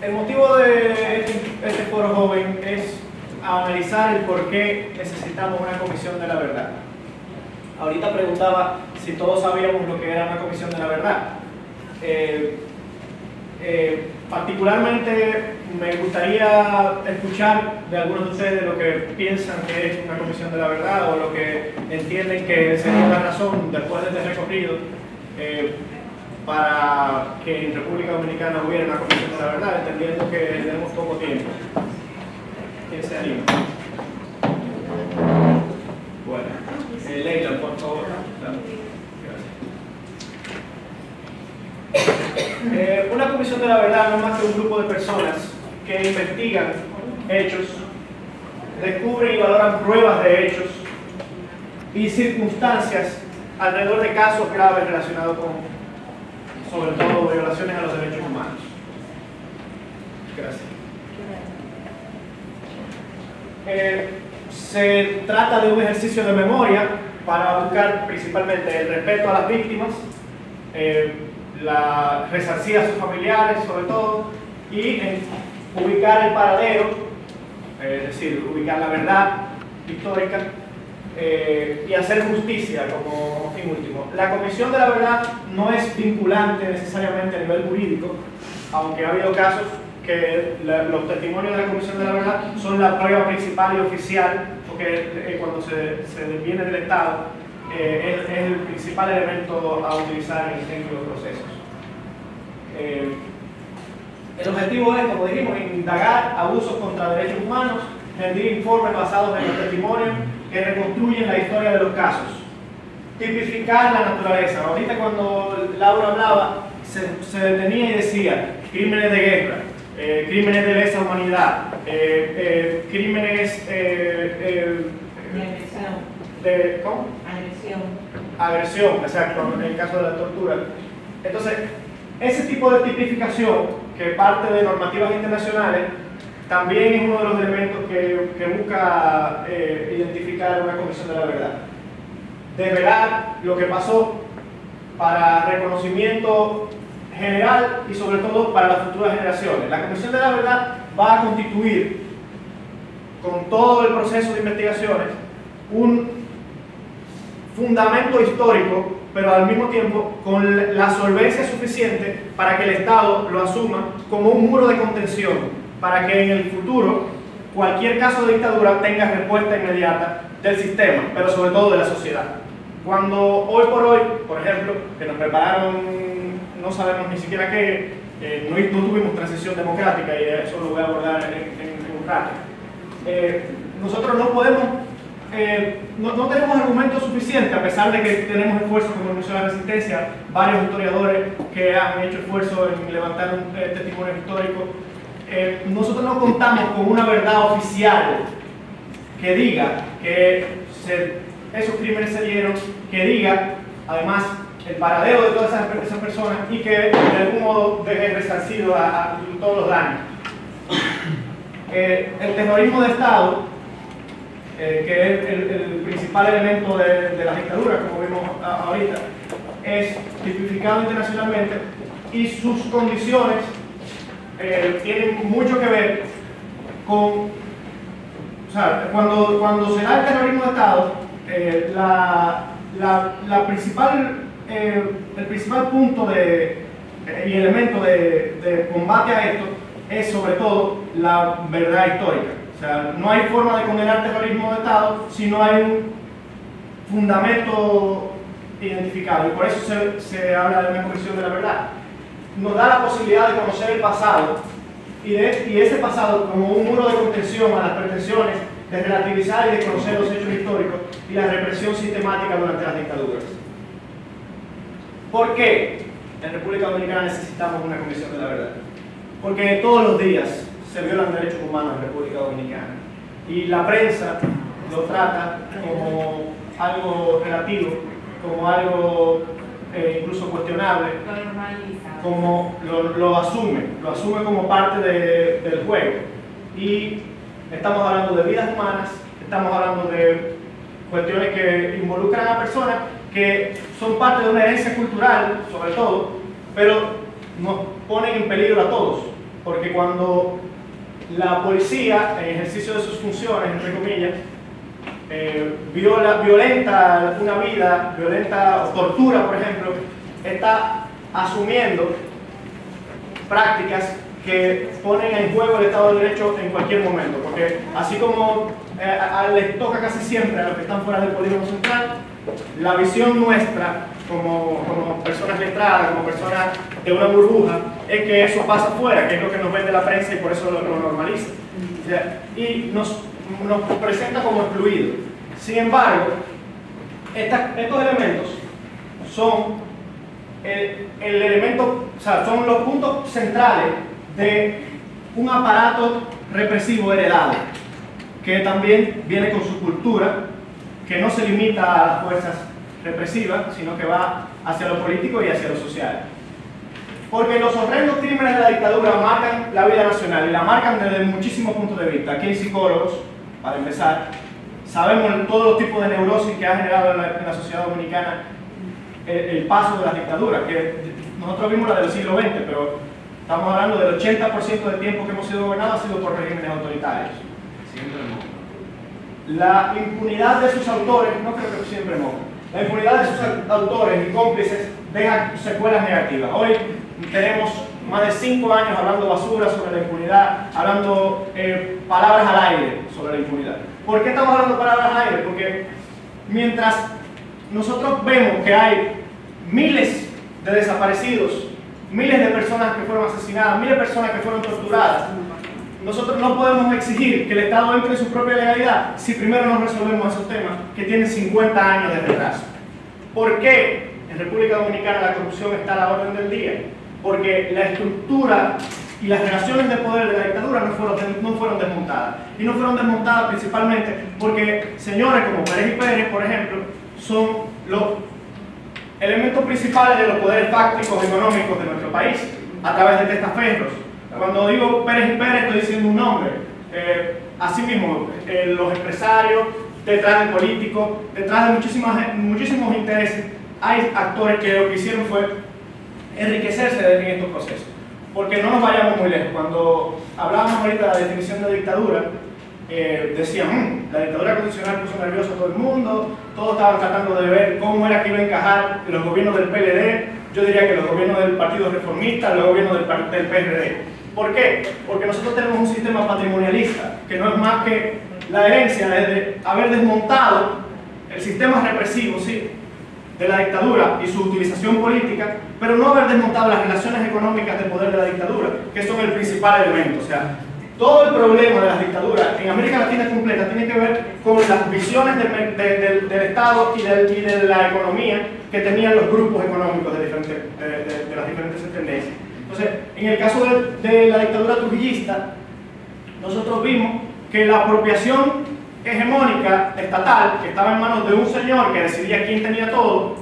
El motivo de este foro joven es analizar el por qué necesitamos una comisión de la verdad. Ahorita preguntaba si todos sabíamos lo que era una comisión de la verdad. Particularmente me gustaría escuchar de algunos de ustedes lo que piensan que es una comisión de la verdad o lo que entienden que sería la razón después de este recorrido para que en República Dominicana hubiera una comisión de la verdad, entendiendo que tenemos poco tiempo. ¿Quién se anima? Bueno, Leila, por favor. Gracias. Una comisión de la verdad no es más que un grupo de personas que investigan hechos, descubren y valoran pruebas de hechos y circunstancias alrededor de casos graves relacionados con, sobre todo, violaciones a los derechos humanos. Gracias. Se trata de un ejercicio de memoria para buscar principalmente el respeto a las víctimas, resarcir a sus familiares sobre todo, y ubicar el paradero, es decir, ubicar la verdad histórica y hacer justicia como fin último. La comisión de la verdad no es vinculante necesariamente a nivel jurídico, aunque ha habido casos que los testimonios de la comisión de la verdad son la prueba principal y oficial, porque cuando se viene del Estado es el principal elemento a utilizar en los procesos. El objetivo es, como dijimos, indagar abusos contra derechos humanos, rendir informes basados en los testimonios que reconstruyen la historia de los casos, tipificar la naturaleza. Ahorita cuando Laura hablaba, se detenía y decía crímenes de guerra, crímenes de lesa humanidad, crímenes de ¿cómo? Agresión, exacto, en el caso de la tortura. Entonces, ese tipo de tipificación, que parte de normativas internacionales, también es uno de los elementos que busca identificar una comisión de la verdad. Develar lo que pasó para reconocimiento general y sobre todo para las futuras generaciones. La comisión de la verdad va a constituir, con todo el proceso de investigaciones, un fundamento histórico, pero al mismo tiempo con la solvencia suficiente para que el Estado lo asuma como un muro de contención, para que en el futuro cualquier caso de dictadura tenga respuesta inmediata del sistema, pero sobre todo de la sociedad. Cuando hoy por hoy, por ejemplo, que nos prepararon, no sabemos ni siquiera qué, no tuvimos transición democrática, y eso lo voy a abordar en un rato, nosotros no podemos, no tenemos argumentos suficientes, a pesar de que tenemos esfuerzos como el Museo de la Resistencia, varios historiadores que han hecho esfuerzo en levantar un testimonio histórico. Nosotros no contamos con una verdad oficial que diga que esos crímenes se dieron, que diga además el paradero de todas esas personas y que de algún modo deje resarcido a todos los daños. El terrorismo de Estado, que es el principal elemento de la dictadura, como vimos ahorita, es tipificado internacionalmente y sus condiciones tienen mucho que ver con, o sea, cuando se da el terrorismo de Estado, el principal punto y elemento de combate a esto es sobre todo la verdad histórica. O sea, no hay forma de condenar terrorismo de Estado si no hay un fundamento identificado, y por eso se habla de una comisión de la verdad. Nos da la posibilidad de conocer el pasado y ese pasado como un muro de contención a las pretensiones de relativizar y de conocer los hechos históricos y la represión sistemática durante las dictaduras. ¿Por qué en República Dominicana necesitamos una comisión de la verdad? Porque todos los días se violan derechos humanos en República Dominicana y la prensa lo trata como algo relativo, como algo incluso cuestionable, como lo asume como parte del juego. Y estamos hablando de vidas humanas, estamos hablando de cuestiones que involucran a personas que son parte de una herencia cultural, sobre todo, pero nos ponen en peligro a todos. porque cuando la policía, en ejercicio de sus funciones, entre comillas, violenta una vida, violenta o tortura, por ejemplo, está asumiendo prácticas que ponen en juego el Estado de Derecho en cualquier momento, porque así como les toca casi siempre a los que están fuera del polígono central, la visión nuestra como personas letradas, como personas de una burbuja, es que eso pasa afuera, que es lo que nos vende la prensa y por eso lo normaliza. O sea, y nos presenta como excluidos. Sin embargo, estos elementos son el elemento, o sea, son los puntos centrales de un aparato represivo heredado, que también viene con su cultura, que no se limita a las fuerzas represivas, sino que va hacia lo político y hacia lo social. Porque los horrendos crímenes de la dictadura marcan la vida nacional y la marcan desde muchísimos puntos de vista. Aquí hay psicólogos, para empezar, sabemos todos los tipos de neurosis que ha generado en la sociedad dominicana el paso de las dictaduras, que nosotros vimos la del siglo XX, pero estamos hablando del 80% del tiempo que hemos sido gobernados ha sido por regímenes autoritarios. La impunidad de sus autores, no creo que siempre no, la impunidad de sus autores y cómplices deja secuelas negativas. Hoy tenemos más de 5 años hablando basura sobre la impunidad, hablando palabras al aire sobre la impunidad. ¿Por qué estamos hablando palabras al aire? Porque mientras nosotros vemos que hay miles de desaparecidos, miles de personas que fueron asesinadas, miles de personas que fueron torturadas, nosotros no podemos exigir que el Estado entre en su propia legalidad si primero no resolvemos esos temas que tienen 50 años de retraso. ¿Por qué en República Dominicana la corrupción está a la orden del día? Porque la estructura y las relaciones de poder de la dictadura no fueron desmontadas. Y no fueron desmontadas principalmente porque señores como Pérez y Pérez, por ejemplo, son los elementos principales de los poderes fácticos económicos de nuestro país a través de testaferros. Cuando digo Pérez y Pérez estoy diciendo un nombre. Asimismo, los empresarios, detrás del político, detrás de muchísimos intereses, hay actores que lo que hicieron fue enriquecerse en estos procesos. Porque no nos vayamos muy lejos. Cuando hablábamos ahorita de la definición de dictadura, decían, la dictadura constitucional puso nervioso a todo el mundo, todos estaban tratando de ver cómo era que iba a encajar los gobiernos del PLD, yo diría que los gobiernos del Partido Reformista, los gobiernos del PRD. ¿Por qué? Porque nosotros tenemos un sistema patrimonialista, que no es más que la herencia de haber desmontado el sistema represivo, sí, de la dictadura y su utilización política, pero no haber desmontado las relaciones económicas de poder de la dictadura, que son el principal elemento. O sea, todo el problema de las dictaduras en América Latina completa tiene que ver con las visiones del Estado y de la economía que tenían los grupos económicos de las diferentes tendencias. Entonces, en el caso de la dictadura trujillista, nosotros vimos que la apropiación hegemónica estatal, que estaba en manos de un señor que decidía quién tenía todo,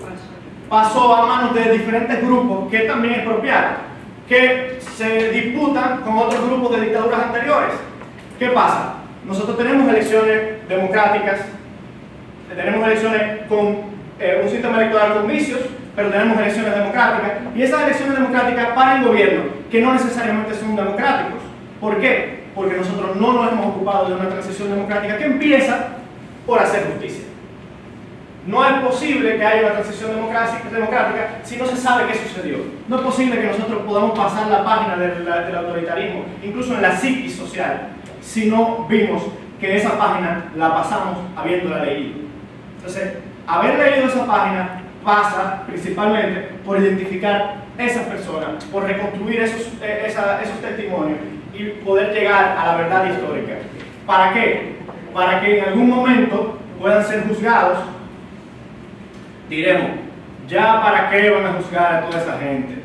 pasó a manos de diferentes grupos que también expropiaron, que se disputan con otros grupos de dictaduras anteriores. ¿Qué pasa? Nosotros tenemos elecciones democráticas, tenemos elecciones con un sistema electoral con vicios, pero tenemos elecciones democráticas, y esas elecciones democráticas para el gobierno, que no necesariamente son democráticos. ¿Por qué? Porque nosotros no nos hemos ocupado de una transición democrática que empieza por hacer justicia. No es posible que haya una transición democrática si no se sabe qué sucedió. No es posible que nosotros podamos pasar la página del autoritarismo, incluso en la psiquis social, si no vimos que esa página la pasamos habiéndola leído. Entonces, haber leído esa página pasa principalmente por identificar esas personas, por reconstruir esos testimonios y poder llegar a la verdad histórica. ¿Para qué? Para que en algún momento puedan ser juzgados. Diremos, ¿ya para qué van a juzgar a toda esa gente?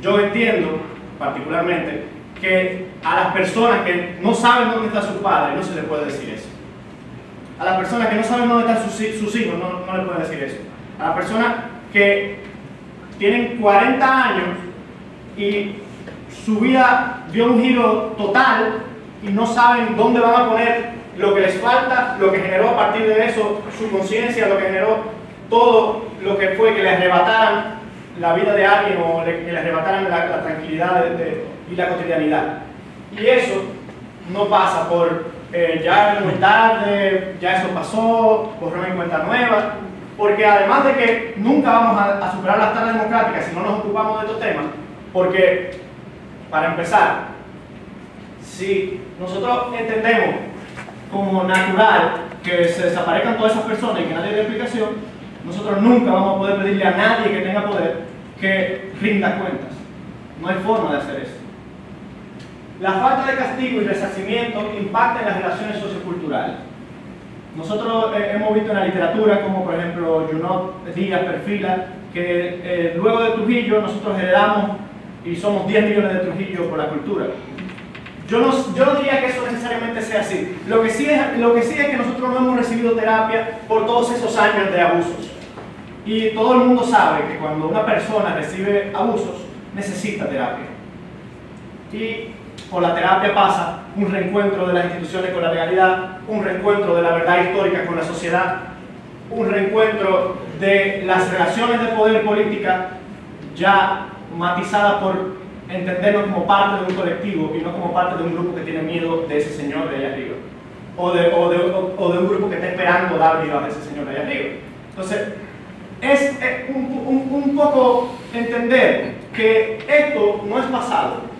Yo entiendo, particularmente, que a las personas que no saben dónde está su padre no se les puede decir eso. A las personas que no saben dónde están sus hijos no les pueden decir eso. A las personas que tienen 40 años y su vida dio un giro total y no saben dónde van a poner lo que les falta, lo que generó a partir de eso su conciencia, lo que generó todo lo que fue que les arrebataran la vida de alguien o que le arrebataran la tranquilidad y la cotidianidad. Y eso no pasa por ya es muy tarde, ya eso pasó, borrón en cuenta nueva, porque además de que nunca vamos a superar las tablas democráticas si no nos ocupamos de estos temas, porque, para empezar, si nosotros entendemos como natural que se desaparezcan todas esas personas y que nadie dé explicación, nosotros nunca vamos a poder pedirle a nadie que tenga poder que rinda cuentas. No hay forma de hacer eso. La falta de castigo y resarcimiento impacta en las relaciones socioculturales. Nosotros hemos visto en la literatura, como por ejemplo Junot Díaz perfila, que luego de Trujillo nosotros heredamos y somos 10 millones de Trujillo por la cultura. Yo no diría que eso necesariamente sea así. Lo que sí es que nosotros no hemos recibido terapia por todos esos años de abusos. Y todo el mundo sabe que cuando una persona recibe abusos, necesita terapia. Y por la terapia pasa un reencuentro de las instituciones con la legalidad, un reencuentro de la verdad histórica con la sociedad, un reencuentro de las relaciones de poder política ya matizadas por entendernos como parte de un colectivo y no como parte de un grupo que tiene miedo de ese señor de allá arriba, o de un grupo que está esperando dar vida a ese señor de allá arriba. Entonces, es un poco entender que esto no es pasado,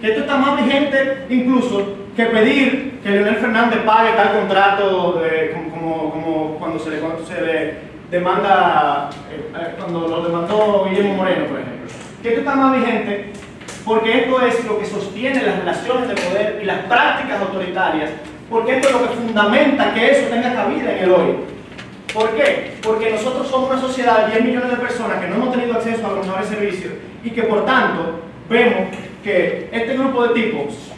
que esto está más vigente incluso que pedir que Leonel Fernández pague tal contrato como cuando se le demanda, cuando lo demandó Guillermo Moreno, por ejemplo. Que esto está más vigente porque esto es lo que sostiene las relaciones de poder y las prácticas autoritarias, porque esto es lo que fundamenta que eso tenga cabida en el hoy. ¿Por qué? Porque nosotros somos una sociedad de 10 millones de personas que no hemos tenido acceso a los mejores servicios y que por tanto vemos que este grupo de tipos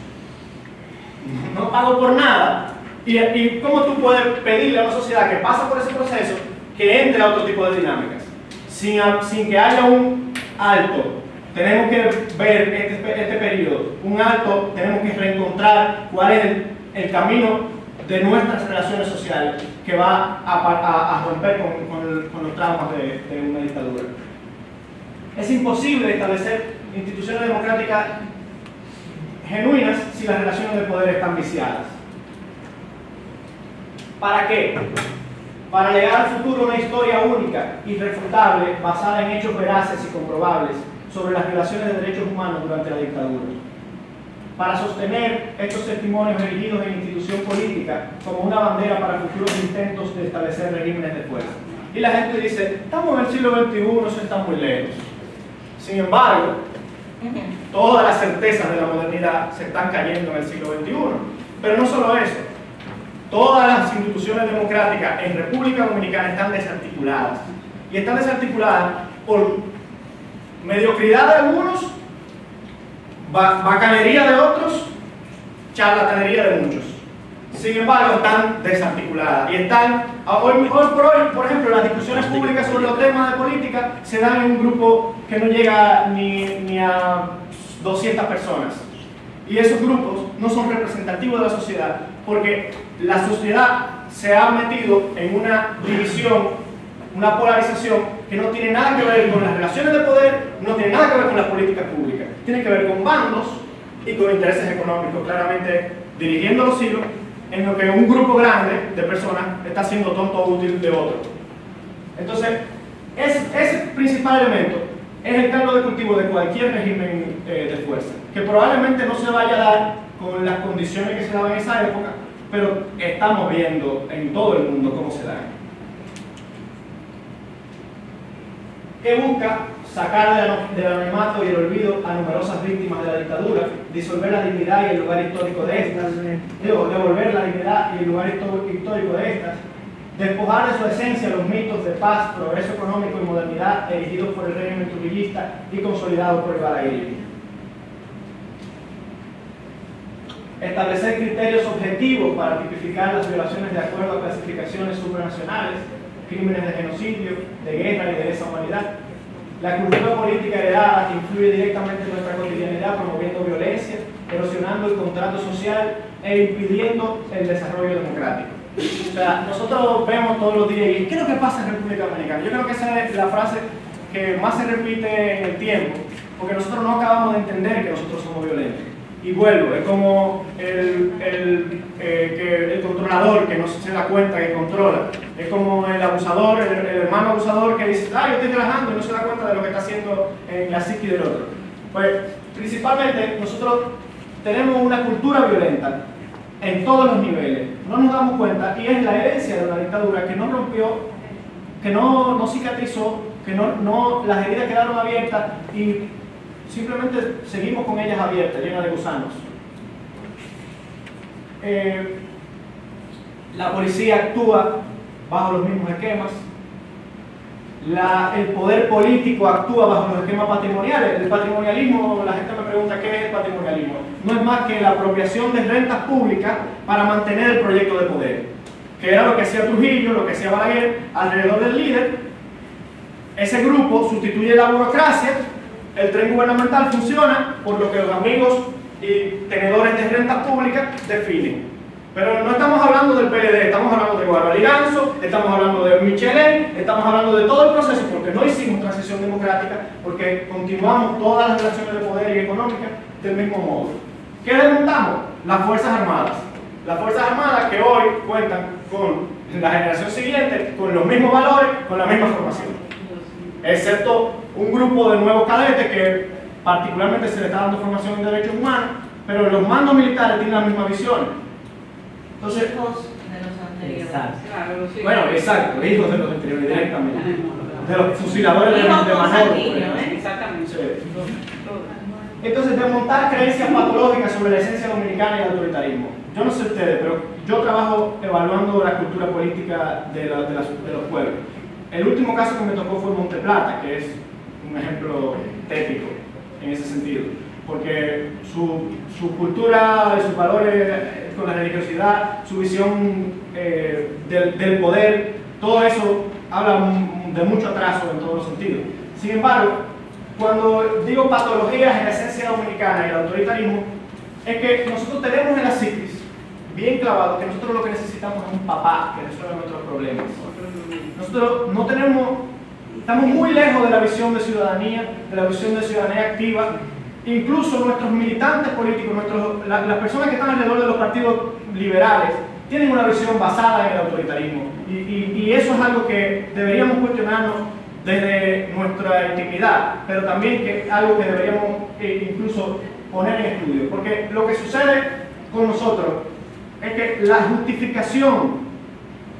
no pagó por nada y cómo tú puedes pedirle a una sociedad que pasa por ese proceso que entre a otro tipo de dinámicas sin que haya un alto. Tenemos que ver este periodo, un alto, tenemos que reencontrar cuál es el camino de nuestras relaciones sociales que va a romper con los traumas de una dictadura. Es imposible establecer instituciones democráticas genuinas si las relaciones de poder están viciadas. ¿Para qué? Para legar al futuro una historia única, irrefutable, basada en hechos veraces y comprobables sobre las violaciones de derechos humanos durante la dictadura. Para sostener estos testimonios erigidos en institución política como una bandera para futuros intentos de establecer regímenes de fuerza. Y la gente dice, estamos en el siglo XXI, eso está muy lejos. Sin embargo, todas las certezas de la modernidad se están cayendo en el siglo XXI. Pero no solo eso, todas las instituciones democráticas en República Dominicana están desarticuladas. Y están desarticuladas por mediocridad de algunos, bacanería de otros, charlatanería de muchos. Sin embargo, están desarticuladas y están, hoy por hoy, por ejemplo, las discusiones públicas sobre los temas de política se dan en un grupo que no llega ni a 200 personas. Y esos grupos no son representativos de la sociedad porque la sociedad se ha metido en una división, una polarización que no tiene nada que ver con las relaciones de poder, no tiene nada que ver con las políticas públicas, tiene que ver con bandos y con intereses económicos, claramente dirigiendo los hilos en lo que un grupo grande de personas está siendo tonto o útil de otro. Entonces, ese principal elemento es el caldo de cultivo de cualquier régimen de fuerza, que probablemente no se vaya a dar con las condiciones que se daban en esa época, pero estamos viendo en todo el mundo cómo se dan. Que busca sacar del anonimato y el olvido a numerosas víctimas de la dictadura, disolver la dignidad y el lugar histórico de estas, devolver la dignidad y el lugar histórico de estas, despojar de su esencia los mitos de paz, progreso económico y modernidad erigidos por el régimen trujillista y consolidados por el balaguerismo. Establecer criterios objetivos para tipificar las violaciones de acuerdo a clasificaciones supranacionales, crímenes de genocidio, de guerra y de lesa humanidad. La cultura política heredada que influye directamente en nuestra cotidianidad, promoviendo violencia, erosionando el contrato social e impidiendo el desarrollo democrático. O sea, nosotros vemos todos los días y ¿qué es lo que pasa en República Dominicana? Yo creo que esa es la frase que más se repite en el tiempo, porque nosotros no acabamos de entender que nosotros somos violentos. Y vuelvo, es como el controlador que no se da cuenta que controla. Es como el abusador, el hermano abusador que dice, yo estoy relajando y no se da cuenta de lo que está haciendo en la psique del otro. Pues principalmente nosotros tenemos una cultura violenta en todos los niveles. No nos damos cuenta y es la herencia de una dictadura que no rompió, que no cicatrizó, que las heridas quedaron abiertas y simplemente seguimos con ellas abiertas, llenas de gusanos. La policía actúa bajo los mismos esquemas. El poder político actúa bajo los esquemas patrimoniales. El patrimonialismo, la gente me pregunta qué es el patrimonialismo. No es más que la apropiación de rentas públicas para mantener el proyecto de poder, que era lo que hacía Trujillo, lo que hacía Balaguer alrededor del líder. Ese grupo sustituye la burocracia. El tren gubernamental funciona por lo que los amigos y tenedores de rentas públicas definen. Pero no estamos hablando del PLD, estamos hablando de Guardo Liganzo, estamos hablando de Michelet, estamos hablando de todo el proceso, porque no hicimos transición democrática, porque continuamos todas las relaciones de poder y económicas del mismo modo. ¿Qué desmontamos? Las Fuerzas Armadas. Las Fuerzas Armadas que hoy cuentan con la generación siguiente, con los mismos valores, con la misma formación. Excepto un grupo de nuevos cadetes que particularmente se les está dando formación en derechos humanos, pero los mandos militares tienen las mismas visiones. Entonces, hijos de los anteriores. Exacto. Claro, sí. Bueno, exacto, hijos de los anteriores directamente. De los fusiladores de Manolo. Exactamente. Sí. Entonces, desmontar creencias patológicas sobre la esencia dominicana y el autoritarismo. Yo no sé ustedes, pero yo trabajo evaluando la cultura política de los pueblos. El último caso que me tocó fue Monte Plata, que es un ejemplo típico en ese sentido, porque su cultura, sus valores con la religiosidad, su visión del poder, todo eso habla de mucho atraso en todos los sentidos. Sin embargo, cuando digo patologías en la esencia dominicana y el autoritarismo, es que nosotros tenemos en la psiquis bien clavado que nosotros lo que necesitamos es un papá que resuelva nuestros problemas. Nosotros no tenemos, estamos muy lejos de la visión de ciudadanía, de la visión de ciudadanía activa. Incluso nuestros militantes políticos, las personas que están alrededor de los partidos liberales, tienen una visión basada en el autoritarismo. Y eso es algo que deberíamos cuestionarnos desde nuestra intimidad, pero también que es algo que deberíamos incluso poner en estudio. Porque lo que sucede con nosotros es que la justificación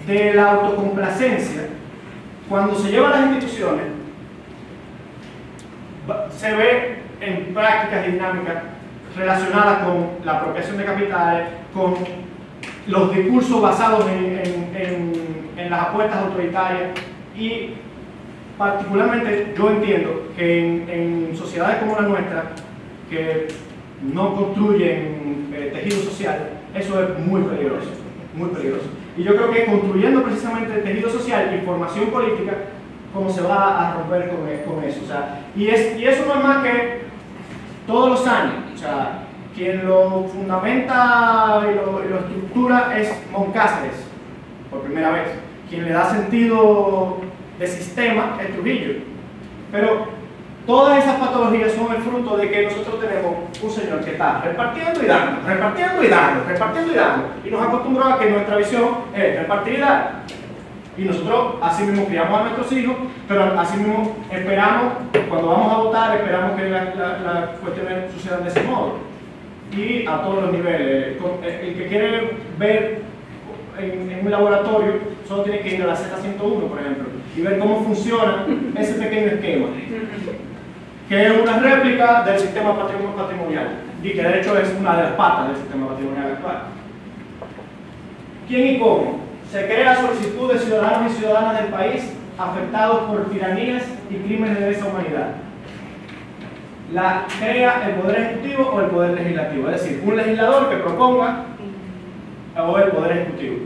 de la autocomplacencia, cuando se lleva a las instituciones, se ve en prácticas dinámicas relacionadas con la apropiación de capitales, con los discursos basados en las apuestas autoritarias y particularmente yo entiendo que en sociedades como la nuestra, que no construyen tejido social, eso es muy peligroso, muy peligroso. Y yo creo que construyendo precisamente el tejido social y formación política, como se va a romper con eso. O sea, y eso no es más que todos los años. O sea, quien lo fundamenta y lo estructura es Moncáceres, por primera vez. Quien le da sentido de sistema es Trujillo. Pero todas esas patologías son el fruto de que nosotros tenemos un señor que está repartiendo y dando, repartiendo y dando, repartiendo y dando. Y nos acostumbró a que nuestra visión es repartir y dar. Y nosotros así mismo criamos a nuestros hijos, pero así mismo esperamos, cuando vamos a votar, esperamos que las cuestiones sucedan de ese modo. Y a todos los niveles. El que quiere ver en un laboratorio solo tiene que ir a la Z101, por ejemplo, y ver cómo funciona ese pequeño esquema, que es una réplica del sistema patrimonial, y que de hecho es una de las patas del sistema patrimonial actual. ¿Quién y cómo? Se crea solicitud de ciudadanos y ciudadanas del país afectados por tiranías y crímenes de lesa humanidad. La crea el Poder Ejecutivo o el Poder Legislativo, es decir, un legislador que proponga o el Poder Ejecutivo.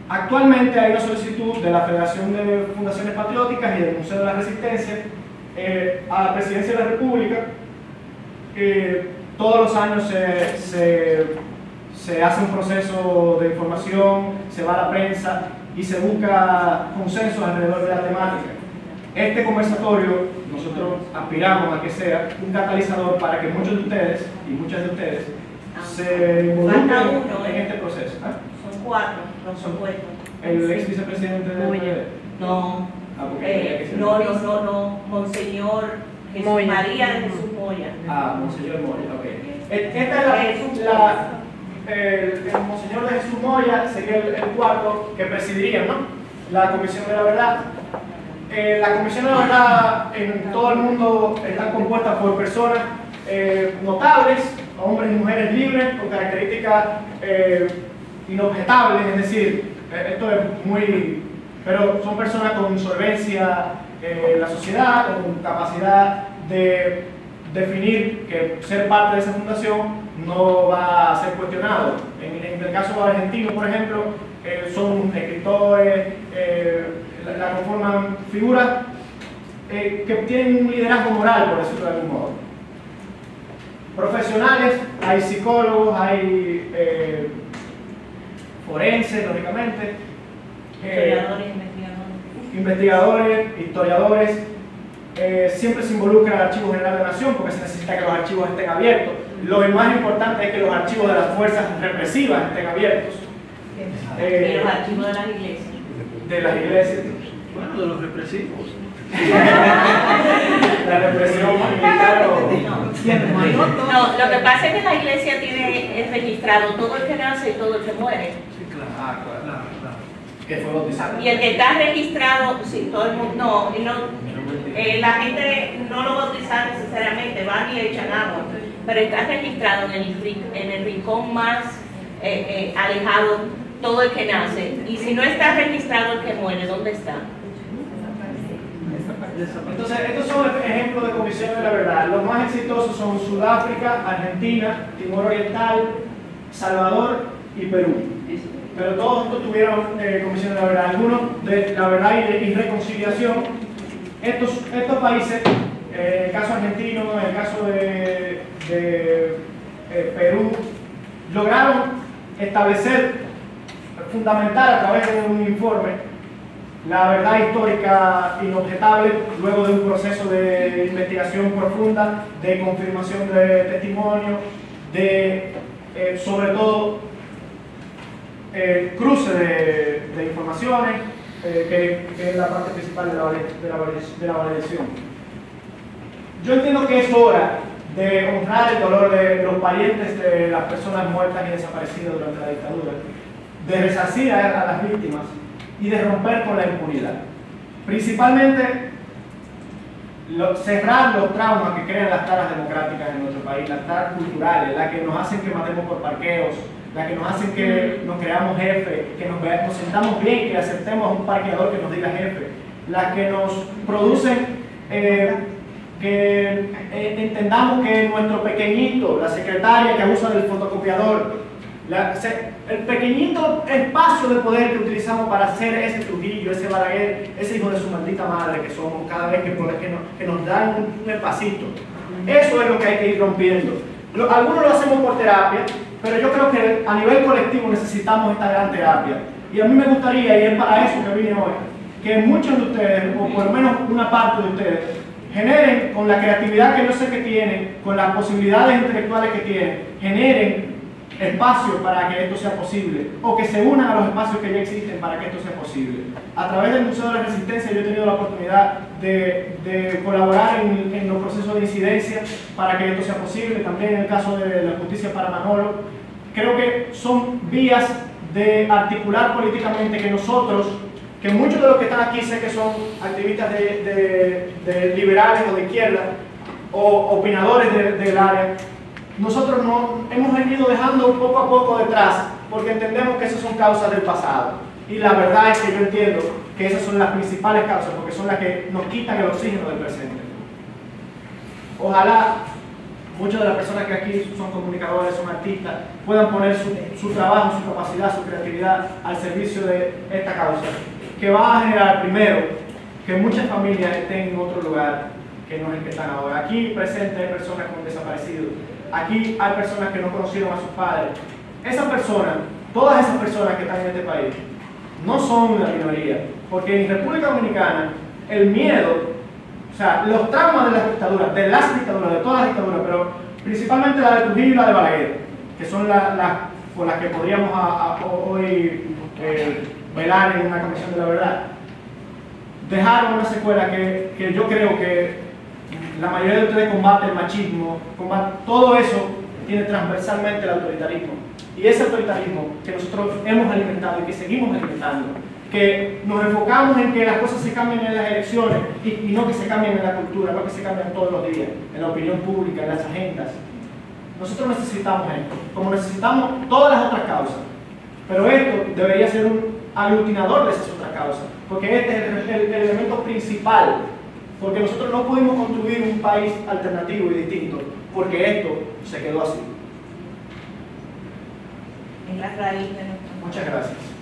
Actualmente hay una solicitud de la Federación de Fundaciones Patrióticas y del Museo de la Resistencia a la Presidencia de la República. Todos los años se hace un proceso de información, se va a la prensa y se busca consenso alrededor de la temática. Este conversatorio nosotros aspiramos a que sea un catalizador para que muchos de ustedes y muchas de ustedes se involucren en este proceso. ¿Ah? Son 4 los supuestos. ¿El ex vicepresidente de No. Ah, porque No, Monseñor Jesús Moya. María de Jesús Moya. Ah, Monseñor Moya, ok. Esta es el Monseñor de Jesús Moya sería el cuarto que presidiría, ¿no? La Comisión de la Verdad. La Comisión de la Verdad en todo el mundo está compuesta por personas notables, hombres y mujeres libres, con características inobjetables, es decir, esto es muy... pero son personas con solvencia en la sociedad, con capacidad de definir que ser parte de esa fundación no va a ser cuestionado. En el caso argentino, por ejemplo, son escritores, la conforman figuras que tienen un liderazgo moral, por decirlo de algún modo. Profesionales, hay psicólogos, hay forenses, lógicamente, investigadores, historiadores. Siempre se involucra el Archivo General de la Nación porque se necesita que los archivos estén abiertos. Lo más importante es que los archivos de las fuerzas represivas estén abiertos. Y los archivos de las iglesias. De las iglesias. Bueno, de los represivos. La represión militar o... No, lo que pasa es que la iglesia tiene registrado todo el que nace y todo el que muere. Sí, claro. Ah, claro. Claro. Que fue bautizado. Y el que está registrado, sí, todo el mundo, la gente no lo bautiza necesariamente, van y le echan agua, pero está registrado en el rincón más alejado todo el que nace. Y si no está registrado el que muere, ¿dónde está? Entonces, estos son ejemplos de comisiones de la verdad. Los más exitosos son Sudáfrica, Argentina, Timor Oriental, Salvador y Perú. Pero todos estos tuvieron comisiones de la verdad. Algunos de la verdad y reconciliación. Estos países, en el caso argentino, en el caso de Perú, lograron establecer, fundamental a través de un informe, la verdad histórica inobjetable, luego de un proceso de investigación profunda, de confirmación de testimonio, de, sobre todo, cruce de informaciones, que es la parte principal de la validación. Yo entiendo que es hora de honrar el dolor de los parientes de las personas muertas y desaparecidas durante la dictadura, de resarcir a las víctimas y de romper con la impunidad. Principalmente, cerrar los traumas que crean las taras democráticas en nuestro país, las taras culturales, las que nos hacen que matemos por parqueos, las que nos hacen que nos creamos jefe, que nos sentamos bien, que aceptemos a un parqueador que nos diga jefe, las que nos producen que entendamos que nuestro pequeñito, la secretaria que abusa del fotocopiador, el pequeñito espacio de poder que utilizamos para hacer ese Trujillo, ese Balaguer, ese hijo de su maldita madre que somos cada vez que nos dan un espacito. Eso es lo que hay que ir rompiendo. Algunos lo hacemos por terapia, pero yo creo que a nivel colectivo necesitamos esta gran terapia. Y a mí me gustaría, y es para eso que vine hoy, que muchos de ustedes, o por lo menos una parte de ustedes, generen con la creatividad que yo sé que tienen, con las posibilidades intelectuales que tienen, generen espacios para que esto sea posible, o que se unan a los espacios que ya existen para que esto sea posible. A través del Museo de la Resistencia yo he tenido la oportunidad de colaborar en los procesos de incidencia para que esto sea posible, también en el caso de la justicia para Manolo. Creo que son vías de articular políticamente que nosotros, que muchos de los que están aquí sé que son activistas de liberales o de izquierda, o opinadores del área, nosotros no hemos venido dejando poco a poco detrás porque entendemos que esas son causas del pasado. Y la verdad es que yo entiendo que esas son las principales causas porque son las que nos quitan el oxígeno del presente. Ojalá muchas de las personas que aquí son comunicadores, son artistas, puedan poner su trabajo, su capacidad, su creatividad al servicio de esta causa, que va a generar primero que muchas familias estén en otro lugar que no es el que están ahora. Aquí presente hay personas con desaparecidos. Aquí hay personas que no conocieron a sus padres. Esas personas, todas esas personas que están en este país, no son la minoría, porque en República Dominicana el miedo, o sea, los traumas de las dictaduras, de todas las dictaduras, pero principalmente la de Trujillo y la de Balaguer, que son las por las que podríamos hoy velar en una comisión de la verdad, dejaron una secuela que yo creo que la mayoría de ustedes combate el machismo, todo eso tiene transversalmente el autoritarismo. Y ese autoritarismo que nosotros hemos alimentado y que seguimos alimentando, que nos enfocamos en que las cosas se cambien en las elecciones y no que se cambien en la cultura, no que se cambien todos los días, en la opinión pública, en las agendas. Nosotros necesitamos esto, como necesitamos todas las otras causas. Pero esto debería ser un aglutinador de esas otras causas, porque este es el elemento principal, porque nosotros no pudimos construir un país alternativo y distinto, porque esto se quedó así. En la raíz de nuestro... Muchas gracias.